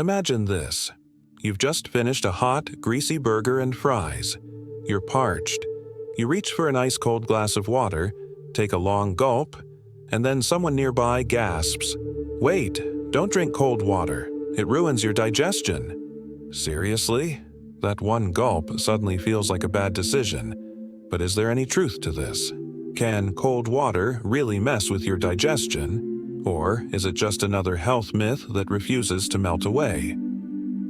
Imagine this. You've just finished a hot, greasy burger and fries. You're parched. You reach for an ice-cold glass of water, take a long gulp, and then someone nearby gasps, "Wait, don't drink cold water. It ruins your digestion." Seriously? That one gulp suddenly feels like a bad decision. But is there any truth to this? Can cold water really mess with your digestion? Or is it just another health myth that refuses to melt away?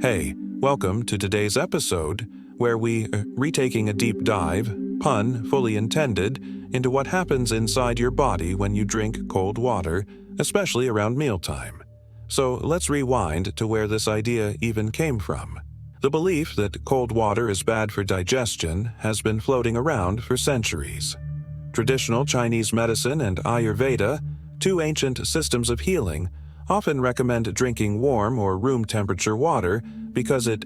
Hey, welcome to today's episode, where we retaking a deep dive, pun fully intended, into what happens inside your body when you drink cold water, especially around mealtime. So let's rewind to where this idea even came from. The belief that cold water is bad for digestion has been floating around for centuries. Traditional Chinese medicine and Ayurveda, two ancient systems of healing, often recommend drinking warm or room temperature water because it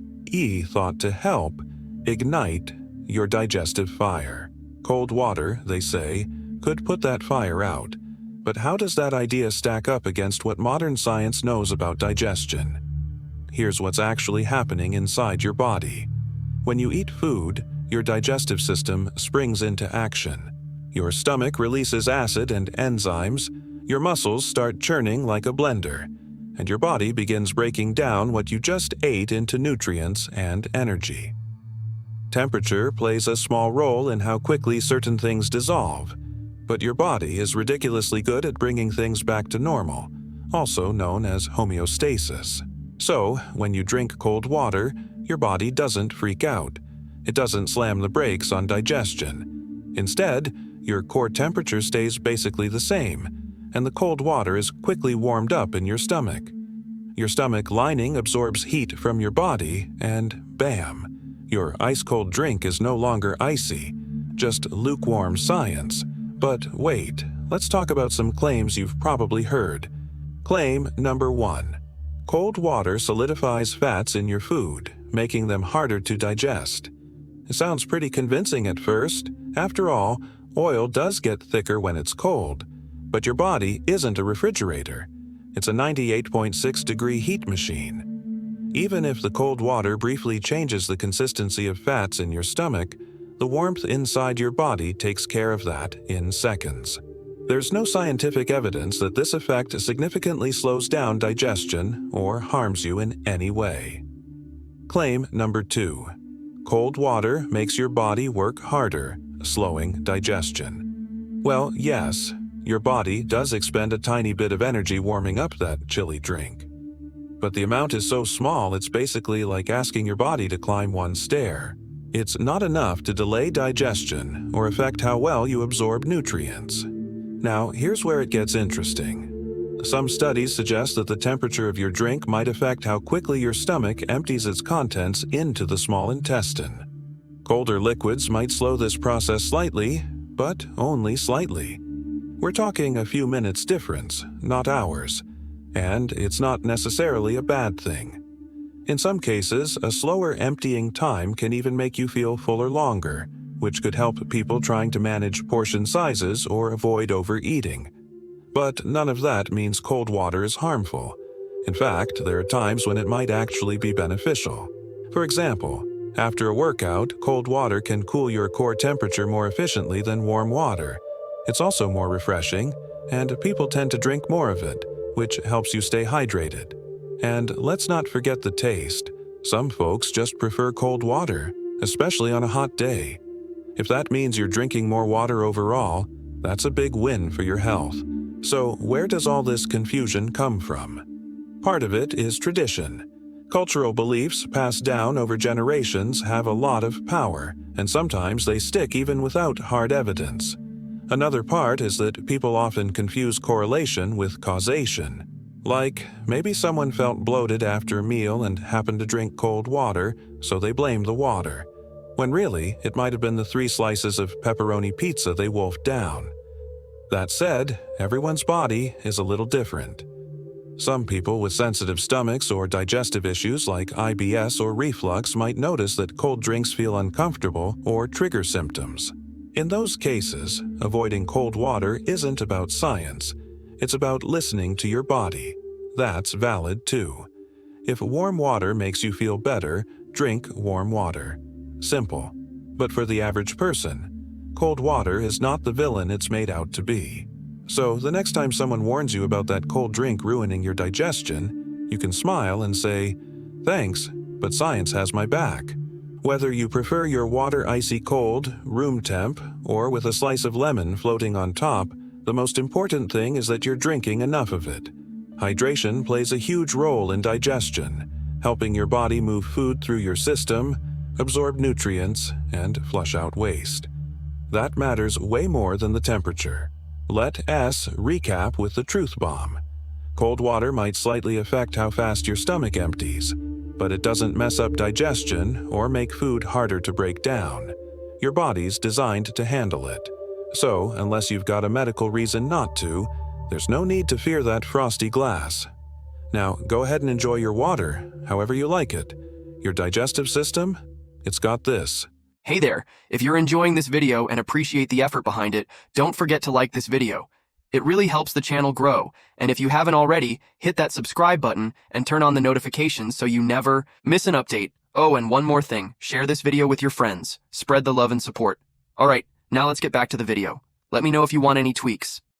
thought to help ignite your digestive fire. Cold water, they say, could put that fire out. But how does that idea stack up against what modern science knows about digestion? Here's what's actually happening inside your body. When you eat food, your digestive system springs into action. Your stomach releases acid and enzymes, your muscles start churning like a blender, and your body begins breaking down what you just ate into nutrients and energy. Temperature plays a small role in how quickly certain things dissolve, but your body is ridiculously good at bringing things back to normal, also known as homeostasis. So, when you drink cold water, your body doesn't freak out. It doesn't slam the brakes on digestion. Instead, your core temperature stays basically the same, and the cold water is quickly warmed up in your stomach. Your stomach lining absorbs heat from your body, and bam! Your ice-cold drink is no longer icy, just lukewarm science. But wait, let's talk about some claims you've probably heard. Claim number 1. Cold water solidifies fats in your food, making them harder to digest. It sounds pretty convincing at first. After all, oil does get thicker when it's cold. But your body isn't a refrigerator. It's a 98.6-degree heat machine. Even if the cold water briefly changes the consistency of fats in your stomach, the warmth inside your body takes care of that in seconds. There's no scientific evidence that this effect significantly slows down digestion or harms you in any way. Claim number 2. Cold water makes your body work harder, slowing digestion. Well, yes, your body does expend a tiny bit of energy warming up that chilly drink. But the amount is so small it's basically like asking your body to climb one stair. It's not enough to delay digestion or affect how well you absorb nutrients. Now, here's where it gets interesting. Some studies suggest that the temperature of your drink might affect how quickly your stomach empties its contents into the small intestine. Colder liquids might slow this process slightly, but only slightly. We're talking a few minutes difference, not hours, and it's not necessarily a bad thing. In some cases, a slower emptying time can even make you feel fuller longer, which could help people trying to manage portion sizes or avoid overeating. But none of that means cold water is harmful. In fact, there are times when it might actually be beneficial. For example, after a workout, cold water can cool your core temperature more efficiently than warm water. It's also more refreshing, and people tend to drink more of it, which helps you stay hydrated. And let's not forget the taste. Some folks just prefer cold water, especially on a hot day. If that means you're drinking more water overall, that's a big win for your health. So where does all this confusion come from? Part of it is tradition. Cultural beliefs passed down over generations have a lot of power, and sometimes they stick even without hard evidence. Another part is that people often confuse correlation with causation. Like, maybe someone felt bloated after a meal and happened to drink cold water, so they blame the water, when really it might have been the 3 slices of pepperoni pizza they wolfed down. That said, everyone's body is a little different. Some people with sensitive stomachs or digestive issues like IBS or reflux might notice that cold drinks feel uncomfortable or trigger symptoms. In those cases, avoiding cold water isn't about science. It's about listening to your body. That's valid too. If warm water makes you feel better, drink warm water. Simple. But for the average person, cold water is not the villain it's made out to be. So the next time someone warns you about that cold drink ruining your digestion, you can smile and say, "Thanks, but science has my back." Whether you prefer your water icy cold, room temp, or with a slice of lemon floating on top, the most important thing is that you're drinking enough of it. Hydration plays a huge role in digestion, helping your body move food through your system, absorb nutrients, and flush out waste. That matters way more than the temperature. Let S recap with the truth bomb. Cold water might slightly affect how fast your stomach empties, but it doesn't mess up digestion or make food harder to break down. Your body's designed to handle it. So, unless you've got a medical reason not to, there's no need to fear that frosty glass. Now, go ahead and enjoy your water, however you like it. Your digestive system? It's got this. Hey there, if you're enjoying this video and appreciate the effort behind it, don't forget to like this video. It really helps the channel grow, and if you haven't already, hit that subscribe button and turn on the notifications so you never miss an update. Oh, and one more thing, share this video with your friends. Spread the love and support. Alright, now let's get back to the video. Let me know if you want any tweaks.